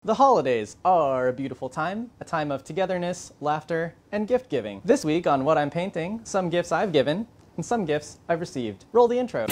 The holidays are a beautiful time, a time of togetherness, laughter, and gift giving. This week on What I'm Painting, some gifts I've given, and some gifts I've received. Roll the intro.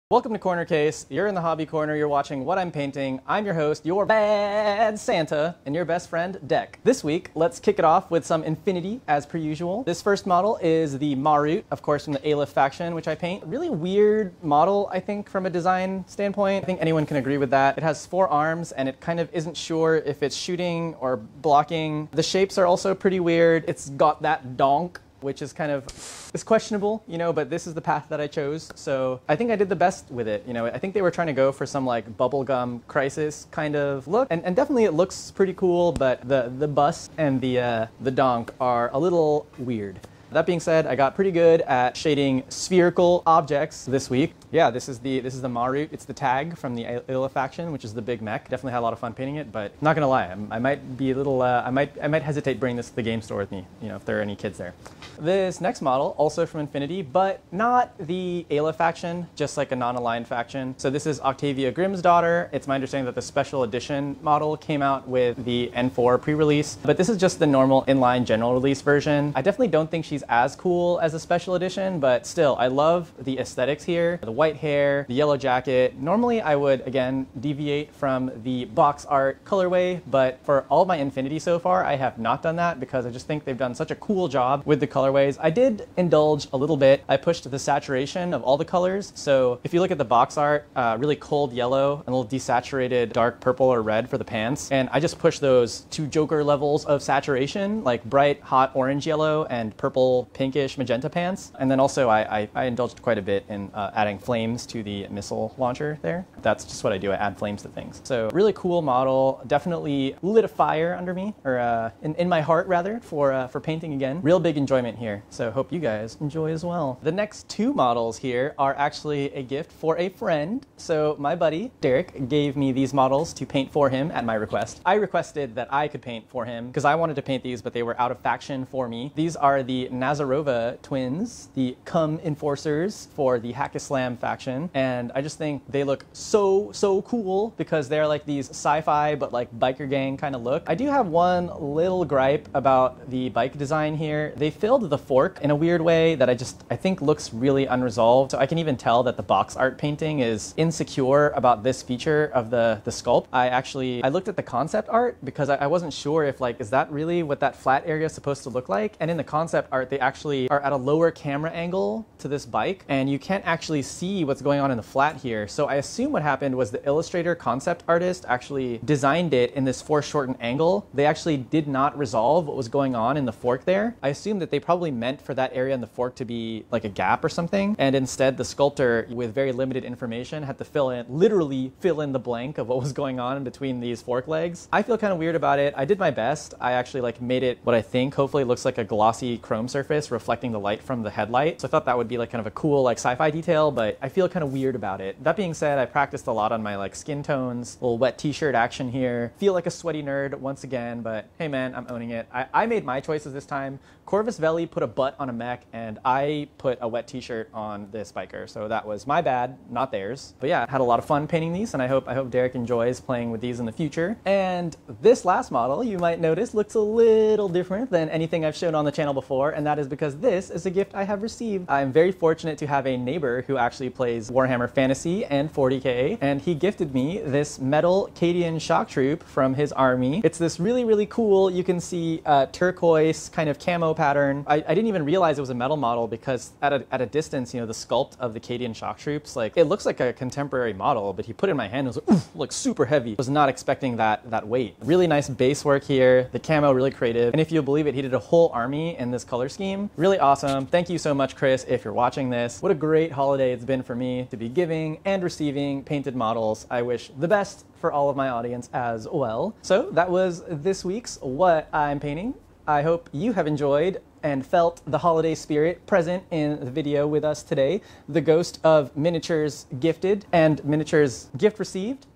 Welcome to Corner Case. You're in the hobby corner, you're watching What I'm Painting. I'm your host, your bad Santa, and your best friend, Deck. This week, let's kick it off with some Infinity, as per usual. This first model is the Marut, of course from the Aleph faction, which I paint. Really weird model, I think, from a design standpoint. I think anyone can agree with that. It has 4 arms, and it kind of isn't sure if it's shooting or blocking. The shapes are also pretty weird. It's got that donk, which is kind of, it's questionable, you know, but this is the path that I chose. So I think I did the best with it. You know, I think they were trying to go for some like bubblegum crisis kind of look. And definitely it looks pretty cool, but the bust and the donk are a little weird. That being said, I got pretty good at shading spherical objects this week. Yeah, this is the Marut. It's the tag from the Aleph faction, which is the big mech. Definitely had a lot of fun painting it, but not gonna lie, I might be a little, I might hesitate bringing this to the game store with me, you know, if there are any kids there. This next model, also from Infinity, but not the Aleph faction, just like a non-aligned faction. So this is Octavia Grimm's daughter. It's my understanding that the special edition model came out with the N4 pre-release, but this is just the normal inline general release version. I definitely don't think she's as cool as a special edition, but still, I love the aesthetics here. The white hair, the yellow jacket. Normally I would, again, deviate from the box art colorway, but for all of my Infinity so far, I have not done that because I just think they've done such a cool job with the colorways. I did indulge a little bit. I pushed the saturation of all the colors. So if you look at the box art, really cold yellow and a little desaturated dark purple or red for the pants. And I just pushed those to Joker levels of saturation, like bright, hot orange yellow and purple pinkish magenta pants. And then also I indulged quite a bit in adding flames to the missile launcher there. That's just what I do. I add flames to things. So really cool model. Definitely lit a fire under me, or in my heart rather, for painting again. Real big enjoyment here. So hope you guys enjoy as well. The next 2 models here are actually a gift for a friend. So my buddy Derek gave me these models to paint for him at my request. I requested that I could paint for him because I wanted to paint these, but they were out of faction for me. These are the Nazarova Twins, the Cum Enforcers for the Hack-a-Slam faction, and I just think they look so cool because they're like these sci-fi but like biker gang kind of look. I do have one little gripe about the bike design here. They filled the fork in a weird way that I think looks really unresolved. So I can even tell that the box art painting is insecure about this feature of the sculpt. I looked at the concept art because I wasn't sure if like, is that really what that flat area is supposed to look like? And in the concept art, they actually are at a lower camera angle to this bike, and you can't actually see what's going on in the flat here. So I assume what happened was the illustrator concept artist actually designed it in this foreshortened angle. They actually did not resolve what was going on in the fork there. I assume that they probably meant for that area in the fork to be like a gap or something, and instead the sculptor, with very limited information, had to literally fill in the blank of what was going on in between these fork legs. I feel kind of weird about it. I did my best. I actually like made it what I think hopefully looks like a glossy chrome surface reflecting the light from the headlight. So I thought that would be like kind of a cool like sci-fi detail, but I feel kind of weird about it. That being said, I practiced a lot on my like skin tones, little wet t-shirt action here. Feel like a sweaty nerd once again, but hey man, I'm owning it. I made my choices this time. Corvus Belli put a butt on a mech, and I put a wet t-shirt on this biker. So that was my bad, not theirs. But yeah, had a lot of fun painting these, and I hope Derek enjoys playing with these in the future. And this last model, you might notice, looks a little different than anything I've shown on the channel before, and that is because this is a gift I have received. I'm very fortunate to have a neighbor who actually plays Warhammer Fantasy and 40K, and he gifted me this metal Cadian shock troop from his army. It's this really cool, you can see turquoise kind of camo pattern. I didn't even realize it was a metal model because at a distance, you know, the sculpt of the Cadian shock troops, like it looks like a contemporary model, but he put it in my hand and was like, oof, looks super heavy. I was not expecting that weight. Really nice base work here. The camo really creative. And if you believe it, he did a whole army in this color scheme. Really awesome. Thank you so much, Chris, if you're watching this. What a great holiday it's been for me to be giving and receiving painted models. I wish the best for all of my audience as well. So that was this week's What I'm Painting. I hope you have enjoyed and felt the holiday spirit present in the video with us today. The ghost of miniatures gifted and miniatures gift received.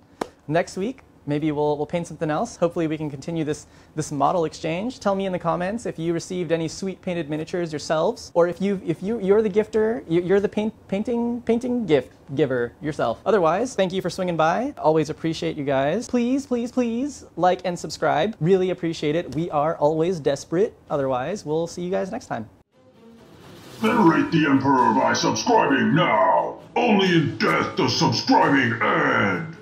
Next week, maybe we'll paint something else. Hopefully we can continue this model exchange. Tell me in the comments if you received any sweet painted miniatures yourselves, or if you're the gifter, you're the painting gift giver yourself. Otherwise, thank you for swinging by. Always appreciate you guys. Please, please, please like and subscribe. Really appreciate it. We are always desperate. Otherwise, we'll see you guys next time. Venerate the Emperor by subscribing now! Only in death does subscribing end!